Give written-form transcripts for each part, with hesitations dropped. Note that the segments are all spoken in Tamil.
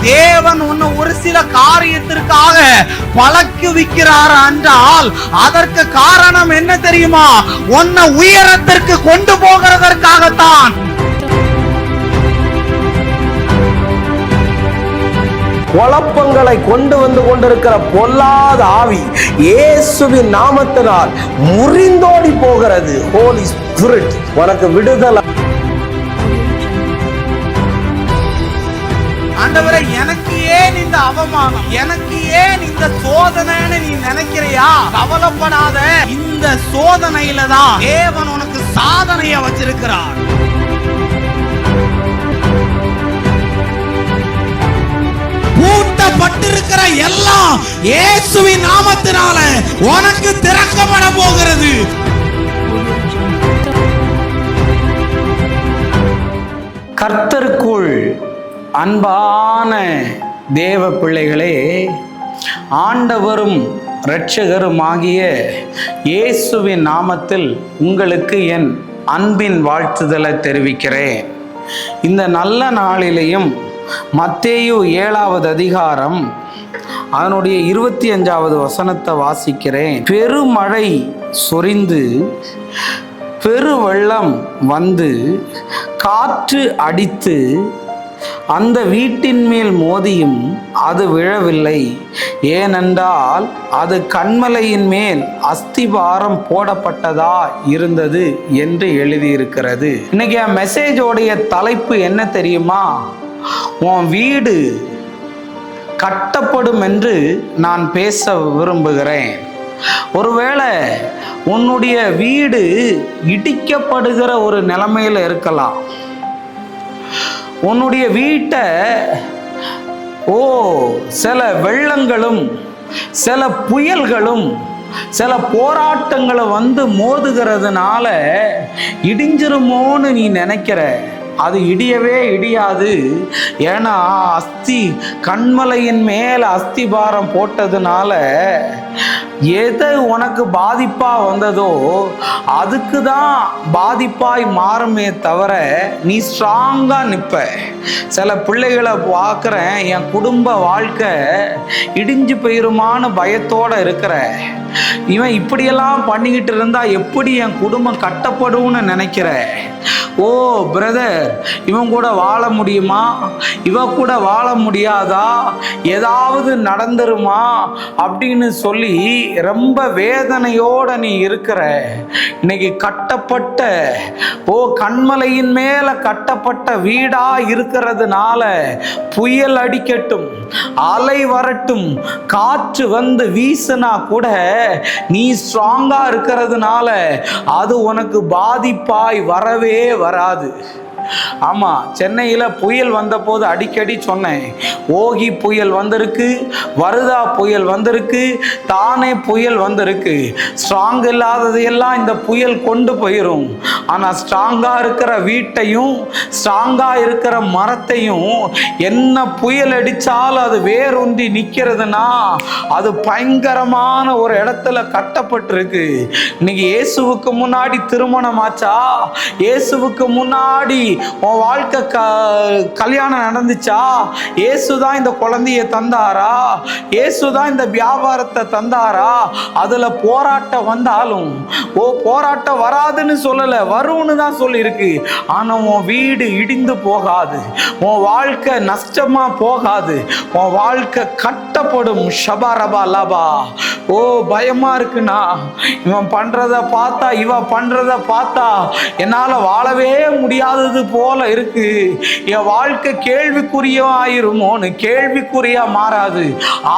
தேவன் உன்னை ஒரு சில காரியத்திற்காக பழக்குவிக்கிறார் என்றால் அதற்கு காரணம் என்ன தெரியுமா? உன்னை உயரத்திற்கு கொண்டு போகிறதற்காகத்தான். குழப்பங்களை கொண்டு வந்து கொண்டிருக்கிற பொல்லாத ஆவி இயேசுவின் நாமத்தினால் முறிந்தோடி போகிறது. ஹோலி ஸ்பிரிட் உனக்கு விடுதலை. ஆண்டவரே, எனக்கு ஏன் இந்த அவமானம், எனக்கு ஏன் இந்த சோதனைன்னு நீ நினைக்கிறியா? கவலைப்படாத, இந்த சோதனையில தான் தேவன் உனக்கு சாதனைய வச்சிருக்கிறார். பூட்டப்பட்டிருக்கிற எல்லாம் இயேசுவின் நாமத்தினால உனக்கு திறக்கப்பட போகிறது. கர்த்தருக்குள் அன்பான தேவ பிள்ளைகளே, ஆண்டவரும் இரட்சகருமாகிய இயேசுவின் நாமத்தில் உங்களுக்கு என் அன்பின் வாழ்த்துதலை தெரிவிக்கிறேன். இந்த நல்ல நாளிலேயும் மத்தேயு 7வது அதிகாரம் அதனுடைய 25வது வசனத்தை வாசிக்கிறேன். பெருமழை சொரிந்து பெருவெள்ளம் வந்து காற்று அடித்து அந்த வீட்டின் மேல் மோதியும் அது விழவில்லை, ஏனென்றால் அது கன்மலையின் மேல் அஸ்திபாரம் போடப்பட்டதா இருந்தது என்று எழுதியிருக்கிறது. இன்னைக்கு என் மெசேஜோடைய தலைப்பு என்ன தெரியுமா? உன் வீடு கட்டப்படும் என்று நான் பேச விரும்புகிறேன். ஒருவேளை உன்னுடைய வீடு இடிக்கப்படுகிற ஒரு நிலைமையில இருக்கலாம். உன்னுடைய வீட்டை சில வெள்ளங்களும் சில புயல்களும் சில போராட்டங்களை வந்து மோதுகிறதுனால இடிஞ்சிருமோன்னு நீ நினைக்கிற. அது இடியவே இடியாது. ஏன்னா கண்மலையின் மேல அஸ்திபாரம் போட்டதுனால எது உனக்கு பாதிப்பா வந்ததோ அதுக்கு தான் பாதிப்பாய் மாறுமே தவிர நீ ஸ்ட்ராங்கா நிற்ப. சில பிள்ளைகளை பார்க்குறேன், என் குடும்ப வாழ்க்கை இடிஞ்சு போயிருமான்னு பயத்தோட இருக்கிற. இவன் இப்படியெல்லாம் பண்ணிக்கிட்டு இருந்தா எப்படி என் குடும்பம் கட்டப்படும்னு நினைக்கிற. ஓ பிரதர், இவன் கூட வாழ முடியுமா, இவ கூட வாழ முடியாதா, ஏதாவது நடந்துருமா அப்படின்னு சொல்லி ரொம்ப வேதனையோட நீ இருக்கிற. இன்னைக்கு கட்டப்பட்ட கண்மலையின் மேல கட்டப்பட்ட வீடா இருக்கிறதுனால புயல் அடிக்கட்டும், அலை வரட்டும், காற்று வந்து வீசினா கூட நீ ஸ்ட்ராங்கா இருக்கிறதுனால அது உனக்கு பாதிப்பாய் வரவே வராது. ஆமா, சென்னையில புயல் வந்த போது அடிக்கடி சொன்னேன், ஓகி புயல் வந்திருக்கு, வருதா புயல் வந்திருக்கு, தானே புயல் வந்திருக்கு. ஸ்ட்ராங் இல்லாததையெல்லாம் இந்த புயல் கொண்டு போயிடும். ஆனா ஸ்ட்ராங்கா இருக்கிற வீட்டையும் ஸ்ட்ராங்கா இருக்கிற மரத்தையும் என்ன புயல் அடிச்சாலும் அது வேரூன்றி நிக்கிறதுனா அது பயங்கரமான ஒரு இடத்துல கட்டப்பட்டிருக்கு. இன்னைக்கு இயேசுவுக்கு முன்னாடி திருமணம் ஆச்சா, இயேசுவுக்கு முன்னாடி உன் வாழ்க்கை கல்யாணம் நடந்துச்சா, இயேசுதான் இந்த குழந்தைய தந்தாரா, இயேசுதான் இந்த வியாபாரத்தை தந்தாரா, அதுல போராட்டம் வந்தாலும் போராட்டம் வராதுன்னு சொல்லல, வரும்னு தான் சொல்லியிருக்கு. ஆனா உன் வீடு இடிந்து போகாது, உன் வாழ்க்கை நஷ்டமா போகாது, உன் வாழ்க்கை கட்டப்படும். ஷபரபா லபா. பயமா இருக்குண்ணா, இவன் பண்றத பார்த்தா, இவ பண்றத பார்த்தா என்னால வாழவே முடியாதது போல இருக்கு. என் வாழ்க்கை கேள்விக்குறியாயிருமோன்னு. கேள்விக்குறியா மாறாது,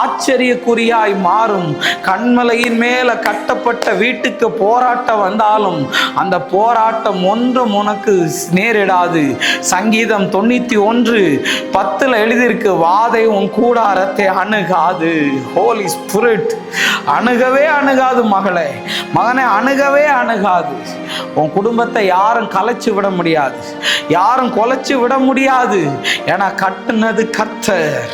ஆச்சரியக்குறியாய் மாறும். கண்மலையின் மேல கட்டப்பட்ட வீட்டுக்கு போராட்டம் வந்தாலும் அந்த போராட்டம் ஒன்றும் உனக்கு நேரிடாது. சங்கீதம் 91:10 எழுதியிருக்கு, வாதை உன் கூடாரத்தை அணுகாது. ஹோலி ஸ்பிரிட் அணுகவே அணுகாது. மகளே, மகனே, அணுகவே அணுகாது. உன் குடும்பத்தை யாரும் கலைச்சு விட முடியாது, யாரும் கொலைச்சு விட முடியாது. ஏன்னா கட்டுனது கர்த்தர்,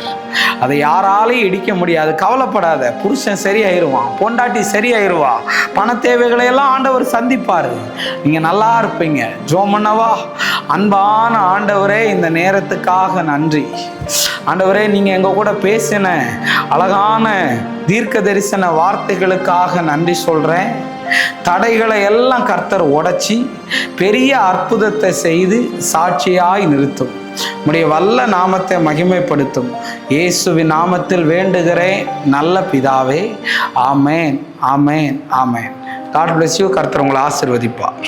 அதை யாராலையும் இடிக்க முடியாது. கவலைப்படாத, புருஷன் சரியாயிருவான், பொண்டாட்டி சரியாயிருவா, பண தேவைகளை எல்லாம் ஆண்டவர் சந்திப்பாரு. நீங்க நல்லா இருப்பீங்க. ஜெபம் பண்ணவா? அன்பான ஆண்டவரே, இந்த நேரத்துக்காக நன்றி. ஆண்டவரே, நீங்கள் எங்கள் கூட பேசின அழகான தீர்க்க தரிசன வார்த்தைகளுக்காக நன்றி சொல்கிறேன். தடைகளை எல்லாம் கர்த்தர் உடைச்சி பெரிய அற்புதத்தை செய்து சாட்சியாய் நிறுத்தும். உம்முடைய வல்ல நாமத்தை மகிமைப்படுத்தும். இயேசுவின் நாமத்தில் வேண்டுகிறேன் நல்ல பிதாவே. ஆமேன், ஆமேன், ஆமேன். God bless you. கர்த்தர் உங்களை ஆசீர்வதிப்பார்.